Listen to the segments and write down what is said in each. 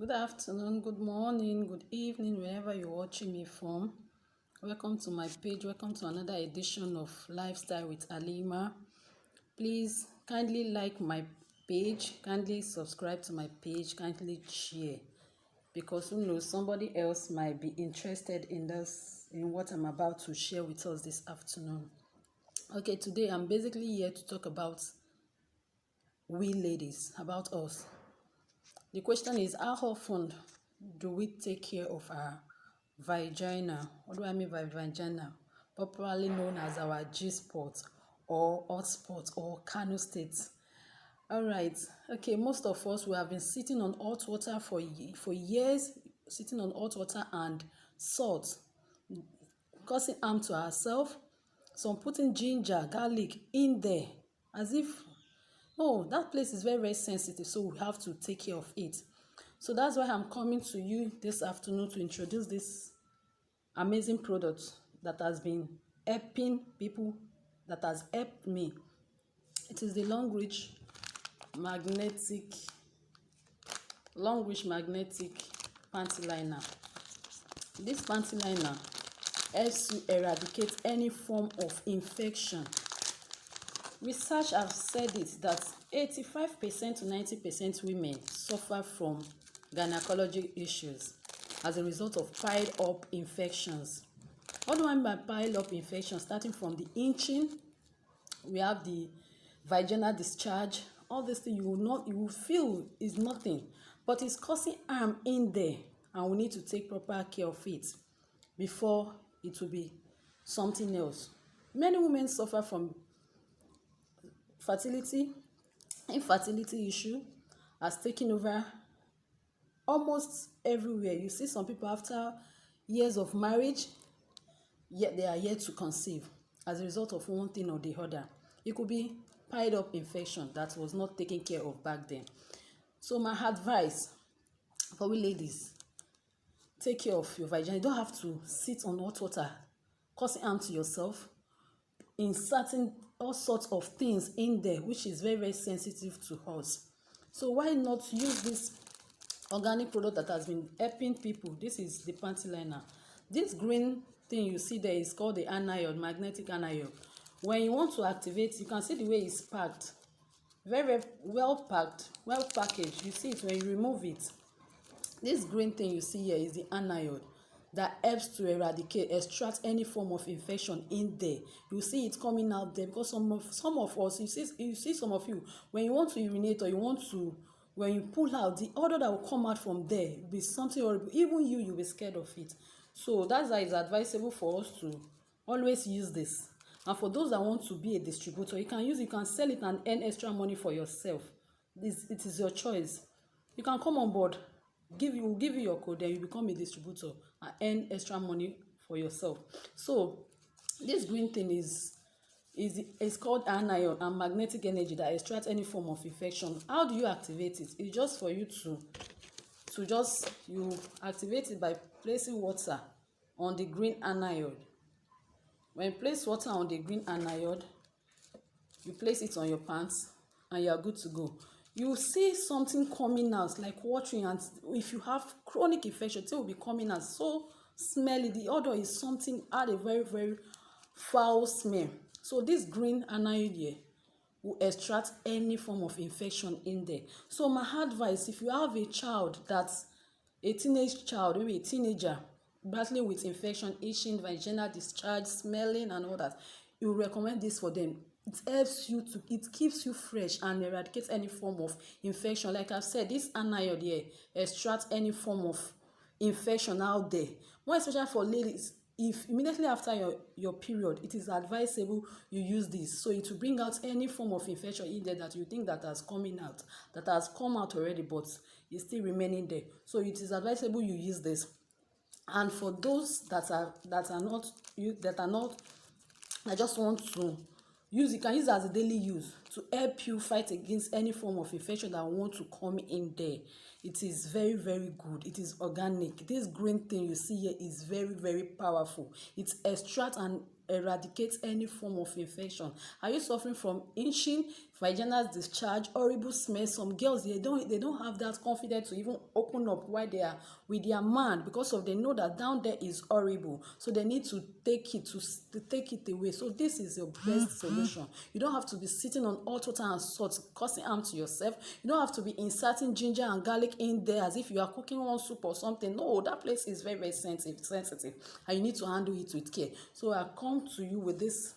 Good afternoon, good morning, good evening, wherever you're watching me from. Welcome to my page. Welcome to another edition of Lifestyle with Alima. Please kindly like my page, kindly subscribe to my page, kindly share, because who knows, somebody else might be interested in what I'm about to share with us this afternoon. Okay, today I'm basically here to talk about we ladies, about us. The question is, how often do we take care of our vagina? What do I mean by vagina? Popularly known as our G-spot or hot spot or Kano state. All right. Okay, most of us, we have been sitting on hot water for years, sitting on hot water and salt, causing harm to ourselves. Some putting ginger, garlic in there as if, oh, that place is very, very sensitive, so we have to take care of it. So that's why I'm coming to you this afternoon to introduce this amazing product that has been helping people, that has helped me. It is the Long Reach Magnetic Panty Liner. This panty liner helps you eradicate any form of infection. Research have said it that 85% to 90% women suffer from gynecological issues as a result of piled up infections. What do I mean by piled up infections? Starting from the inching, we have the vaginal discharge. All this thing you will feel is nothing, but it's causing harm in there, and we need to take proper care of it before it will be something else. Many women suffer from infertility issue has taken over almost everywhere. You see some people after years of marriage, yet they are yet to conceive as a result of one thing or the other. It could be piled up infection that was not taken care of back then. So my advice for we ladies, take care of your vagina. You don't have to sit on hot water causing harm to yourself, inserting all sorts of things in there which is very, very sensitive to us. So why not use this organic product that has been helping people? This is the panty liner. This green thing you see there is called the anion, magnetic anion. When you want to activate, you can see the way it's packed, very, very well packed, well packaged. You see it when you remove it. This green thing you see here is the anion that helps to extract any form of infection in there. You see it coming out there because some of us, you see some of you, when you want to urinate or when you pull out, the odor that will come out from there will be something horrible. Even you'll be scared of it. So that's why it's advisable for us to always use this. And for those that want to be a distributor, you can sell it and earn extra money for yourself. It is your choice. You can come on board. We'll give you your code, then you become a distributor and earn extra money for yourself. So this green thing is called anion and magnetic energy that extracts any form of infection. How do you activate it? It's just for you you activate it by placing water on the green anion. When you place water on the green anion, you place it on your pants and you are good to go. You see something coming out like watering, and if you have chronic infection, it will be coming out so smelly. The odor is had a very, very foul smell. So this green anion here will extract any form of infection in there. So my advice, if you have a child that's a teenage child, maybe a teenager battling with infection, itching, vaginal discharge, smelling and all that, you recommend this for them. It keeps you fresh and eradicates any form of infection. Like I've said, this anion here extracts any form of infection out there. More especially for ladies, if immediately after your period, it is advisable you use this. So it will bring out any form of infection in there that you think that has come out already, but is still remaining there. So it is advisable you use this. And for those that just want to use, you can use it as a daily use. to help you fight against any form of infection that want to come in there. It is very, very good. It is organic. This green thing you see here is very, very powerful. It extracts and eradicates any form of infection. Are you suffering from itching, vaginal discharge, horrible smell? Some girls, they don't have that confidence to even open up while they are with their man, because of they know that down there is horrible, so they need to take it away. So this is your best solution. You don't have to be sitting on hot water and salt, causing harm to yourself. You don't have to be inserting ginger and garlic in there as if you are cooking one soup or something. No, that place is very, very sensitive, and you need to handle it with care. So I come to you with this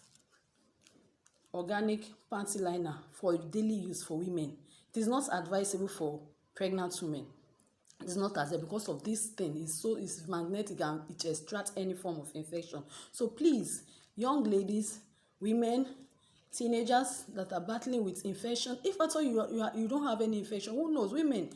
organic panty liner for daily use for women. It is not advisable for pregnant women. It's not as because of this thing. It's magnetic and it extracts any form of infection. So please, young ladies, women, teenagers that are battling with infection, if at all you don't have any infection, who knows? Women,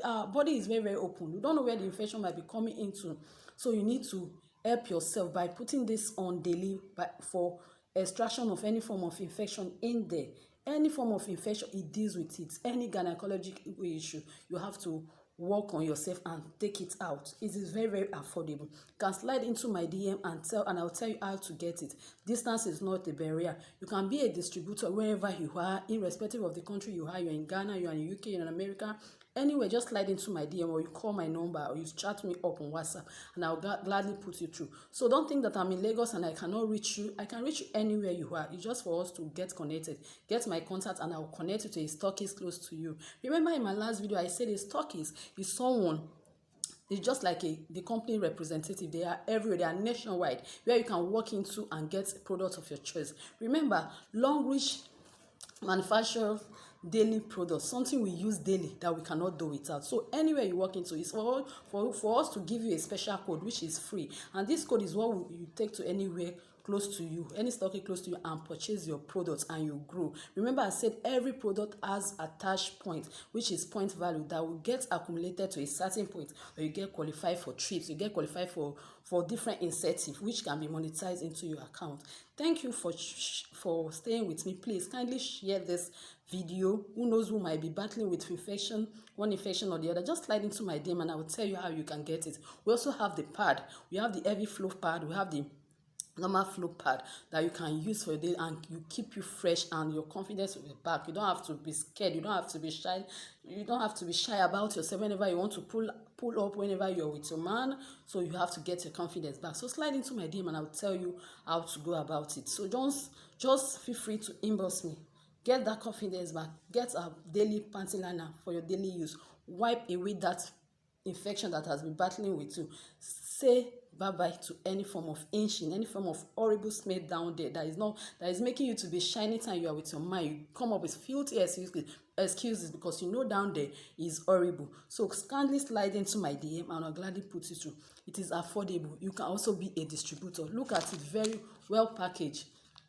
our body is very, very open. You don't know where the infection might be coming into. So you need to help yourself by putting this on daily for extraction of any form of infection in there. Any form of infection, it deals with it. Any gynecological issue, you have to work on yourself and take it out. It is very, very affordable. You can slide into my DM and I'll tell you how to get it. Distance is not a barrier. You can be a distributor wherever you are, irrespective of the country you are. You're in Ghana, you're in the UK, you're in America. Anyway, just slide into my DM, or you call my number, or you chat me up on WhatsApp, and I'll gladly put you through. So don't think that I'm in Lagos and I cannot reach you. I can reach you anywhere you are. It's just for us to get connected. Get my contact and I'll connect you to a stockist close to you. Remember in my last video, I said a stockist is someone, it's just like the company representative. They are everywhere. They are nationwide, where you can walk into and get products of your choice. Remember, Long Reach manufacture daily products, something we use daily that we cannot do without. So anywhere you walk into, it's for us to give you a special code which is free, and this code is what you take to anywhere close to you, any stocking close to you, and purchase your products, and you grow. Remember, I said every product has attached point, which is point value that will get accumulated to a certain point where you get qualified for trips, you get qualified for different incentives which can be monetized into your account. Thank you for staying with me. Please kindly share this video. Who knows who might be battling with infection, one infection or the other. Just slide into my DM and I will tell you how you can get it. We also have the pad. We have the heavy flow pad. We have the normal flow pad that you can use for a day, and you keep you fresh and your confidence will be back. You don't have to be scared. You don't have to be shy. You don't have to be shy about yourself whenever you want to pull up whenever you're with your man. So you have to get your confidence back. So slide into my DM and I'll tell you how to go about it. So just feel free to inbox me. Get that confidence back. Get a daily panty liner for your daily use. Wipe away that infection that has been battling with you. Say bye-bye to any form of itching, any form of horrible smell down there that is making you to be shiny time you are with your mind. You come up with filthy excuses because you know down there is horrible. So kindly slide into my DM and I'll gladly put it through. It is affordable. You can also be a distributor. Look at it, very well packaged.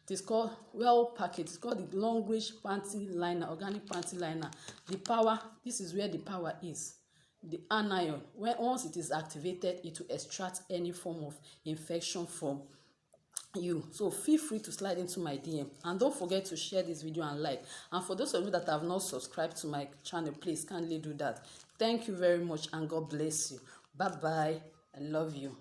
It is called well packaged. It's called the Long Reach panty liner, organic panty liner. The power, this is where the power is. The anion, once it is activated, it will extract any form of infection from you. So feel free to slide into my DM, and don't forget to share this video and like. And for those of you that have not subscribed to my channel, please kindly do that. Thank you very much and God bless you. Bye bye. I love you.